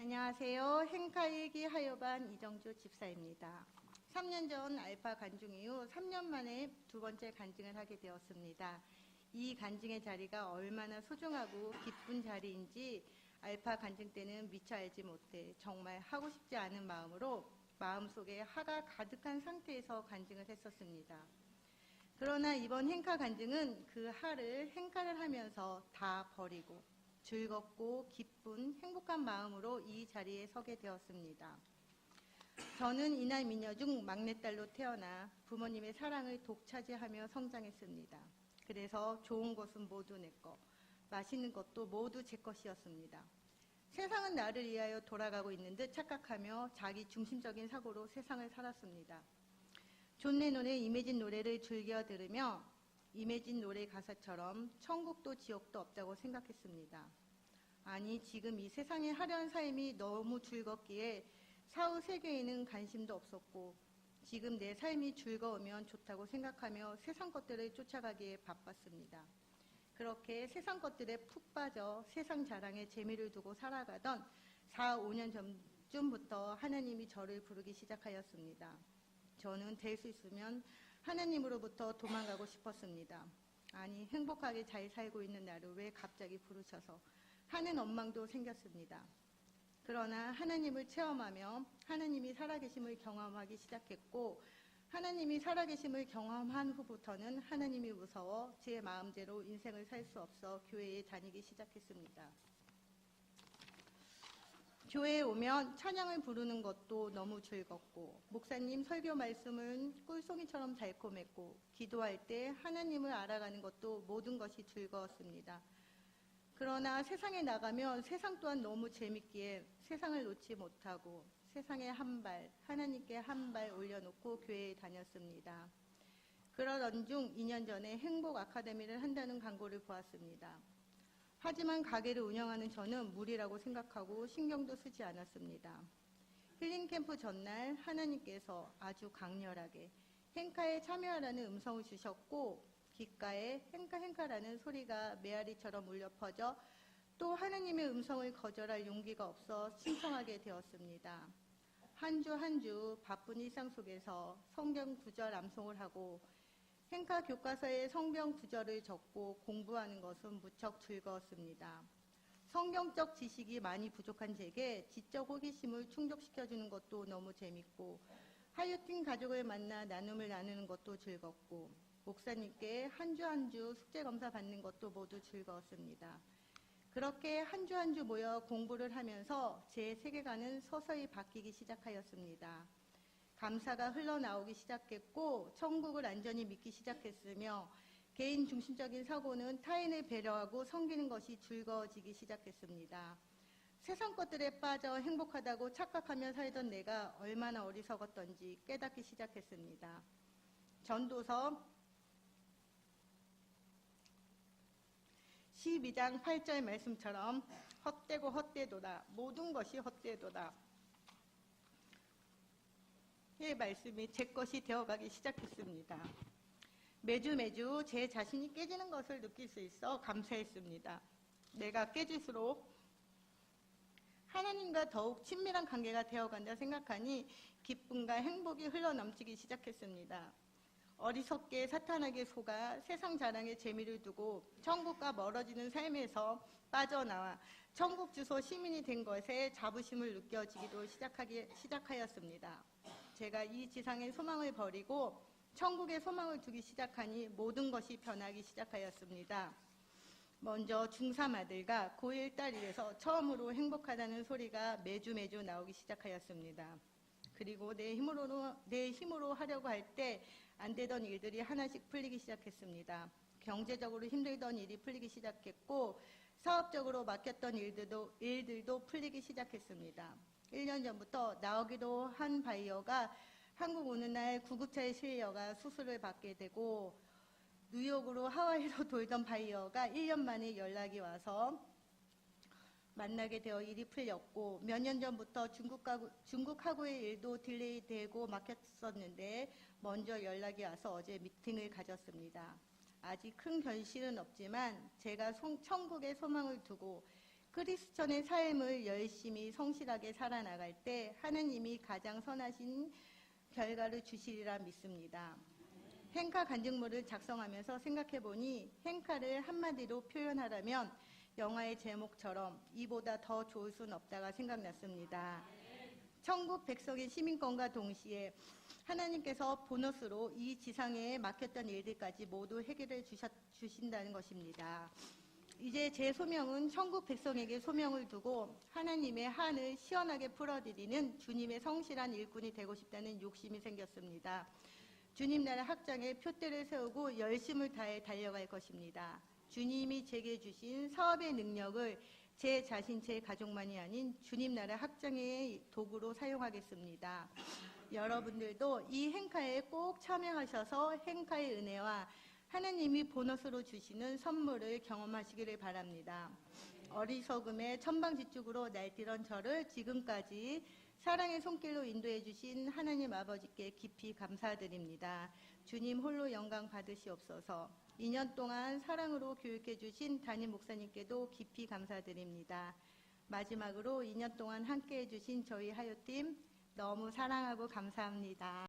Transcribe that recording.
안녕하세요. 행카일기 하여반 이정주 집사입니다. 3년 전 알파 간증 이후 3년 만에 두 번째 간증을 하게 되었습니다. 이 간증의 자리가 얼마나 소중하고 기쁜 자리인지 알파 간증 때는 미처 알지 못해 정말 하고 싶지 않은 마음으로 마음속에 화가 가득한 상태에서 간증을 했었습니다. 그러나 이번 행카 간증은 그 화를 행카를 하면서 다 버리고 즐겁고 기쁜 행복한 마음으로 이 자리에 서게 되었습니다. 저는 이날 미녀 중 막내딸로 태어나 부모님의 사랑을 독차지하며 성장했습니다. 그래서 좋은 것은 모두 내 것, 맛있는 것도 모두 제 것이었습니다. 세상은 나를 위하여 돌아가고 있는 듯 착각하며 자기 중심적인 사고로 세상을 살았습니다. 존 레논의 이매진 노래를 즐겨 들으며 이매진 노래 가사처럼 천국도 지옥도 없다고 생각했습니다. 아니, 지금 이 세상의 화려한 삶이 너무 즐겁기에 사후 세계에는 관심도 없었고 지금 내 삶이 즐거우면 좋다고 생각하며 세상 것들을 쫓아가기에 바빴습니다. 그렇게 세상 것들에 푹 빠져 세상 자랑에 재미를 두고 살아가던 4, 5년 전쯤부터 하나님이 저를 부르기 시작하였습니다. 저는 될 수 있으면 하나님으로부터 도망가고 싶었습니다. 아니, 행복하게 잘 살고 있는 나를 왜 갑자기 부르셔서 하는 원망도 생겼습니다. 그러나 하나님을 체험하며 하나님이 살아계심을 경험하기 시작했고 하나님이 살아계심을 경험한 후부터는 하나님이 무서워 제 마음대로 인생을 살 수 없어 교회에 다니기 시작했습니다. 교회에 오면 찬양을 부르는 것도 너무 즐겁고 목사님 설교 말씀은 꿀송이처럼 달콤했고 기도할 때 하나님을 알아가는 것도 모든 것이 즐거웠습니다. 그러나 세상에 나가면 세상 또한 너무 재밌기에 세상을 놓지 못하고 세상에 한 발, 하나님께 한 발 올려놓고 교회에 다녔습니다. 그러던 중 2년 전에 행복 아카데미를 한다는 광고를 보았습니다. 하지만 가게를 운영하는 저는 무리라고 생각하고 신경도 쓰지 않았습니다. 힐링 캠프 전날 하나님께서 아주 강렬하게 행카에 참여하라는 음성을 주셨고 귓가에 행카라는 소리가 메아리처럼 울려 퍼져 또 하나님의 음성을 거절할 용기가 없어 신청하게 되었습니다. 한 주 한 주 바쁜 일상 속에서 성경 구절 암송을 하고 행카 교과서에 성경 구절을 적고 공부하는 것은 무척 즐거웠습니다. 성경적 지식이 많이 부족한 제게 지적 호기심을 충족시켜주는 것도 너무 재밌고 하유팀 가족을 만나 나눔을 나누는 것도 즐겁고 목사님께 한 주 한 주 숙제 검사 받는 것도 모두 즐거웠습니다. 그렇게 한 주 한 주 모여 공부를 하면서 제 세계관은 서서히 바뀌기 시작하였습니다. 감사가 흘러나오기 시작했고 천국을 완전히 믿기 시작했으며 개인 중심적인 사고는 타인을 배려하고 섬기는 것이 즐거워지기 시작했습니다. 세상 것들에 빠져 행복하다고 착각하며 살던 내가 얼마나 어리석었던지 깨닫기 시작했습니다. 전도서 12장 8절 말씀처럼 헛되고 헛되도다. 모든 것이 헛되도다. 이 말씀이 제 것이 되어가기 시작했습니다. 매주 제 자신이 깨지는 것을 느낄 수 있어 감사했습니다. 내가 깨질수록 하나님과 더욱 친밀한 관계가 되어간다 생각하니 기쁨과 행복이 흘러넘치기 시작했습니다. 어리석게 사탄에게 속아 세상 자랑에 재미를 두고 천국과 멀어지는 삶에서 빠져나와 천국 주소 시민이 된 것에 자부심을 느껴지기도 시작하였습니다. 제가 이 지상의 소망을 버리고 천국의 소망을 두기 시작하니 모든 것이 변하기 시작하였습니다. 먼저 중3 아들과 고1 딸이라서 처음으로 행복하다는 소리가 매주 나오기 시작하였습니다. 그리고 내 힘으로 하려고 할 때 안 되던 일들이 하나씩 풀리기 시작했습니다. 경제적으로 힘들던 일이 풀리기 시작했고 사업적으로 맡겼던 일들도 풀리기 시작했습니다. 1년 전부터 나오기로 한 바이어가 한국 오는 날 구급차에 실려가 수술을 받게 되고 뉴욕으로 하와이로 돌던 바이어가 1년 만에 연락이 와서 만나게 되어 일이 풀렸고 몇 년 전부터 중국하고의 일도 딜레이되고 막혔었는데 먼저 연락이 와서 어제 미팅을 가졌습니다. 아직 큰 결실은 없지만 제가 천국의 소망을 두고 그리스천의 삶을 열심히 성실하게 살아나갈 때 하느님이 가장 선하신 결과를 주시리라 믿습니다. 행카 간증물을 작성하면서 생각해보니 행카를 한마디로 표현하라면 영화의 제목처럼 이보다 더 좋을 수는 없다가 생각났습니다. 천국 백성의 시민권과 동시에 하나님께서 보너스로 이 지상에 막혔던 일들까지 모두 해결해 주신다는 것입니다. 이제 제 소명은 천국 백성에게 소명을 두고 하나님의 한을 시원하게 풀어드리는 주님의 성실한 일꾼이 되고 싶다는 욕심이 생겼습니다. 주님 나라 확장에 표대를 세우고 열심을 다해 달려갈 것입니다. 주님이 제게 주신 사업의 능력을 제 자신, 제 가족만이 아닌 주님 나라 확장의 도구로 사용하겠습니다. 여러분들도 이 행카에 꼭 참여하셔서 행카의 은혜와 하나님이 보너스로 주시는 선물을 경험하시기를 바랍니다. 어리석음의 천방지축으로 날뛰던 저를 지금까지 사랑의 손길로 인도해 주신 하나님 아버지께 깊이 감사드립니다. 주님 홀로 영광 받으시옵소서. 2년 동안 사랑으로 교육해 주신 담임 목사님께도 깊이 감사드립니다. 마지막으로 2년 동안 함께해 주신 저희 하요팀 너무 사랑하고 감사합니다.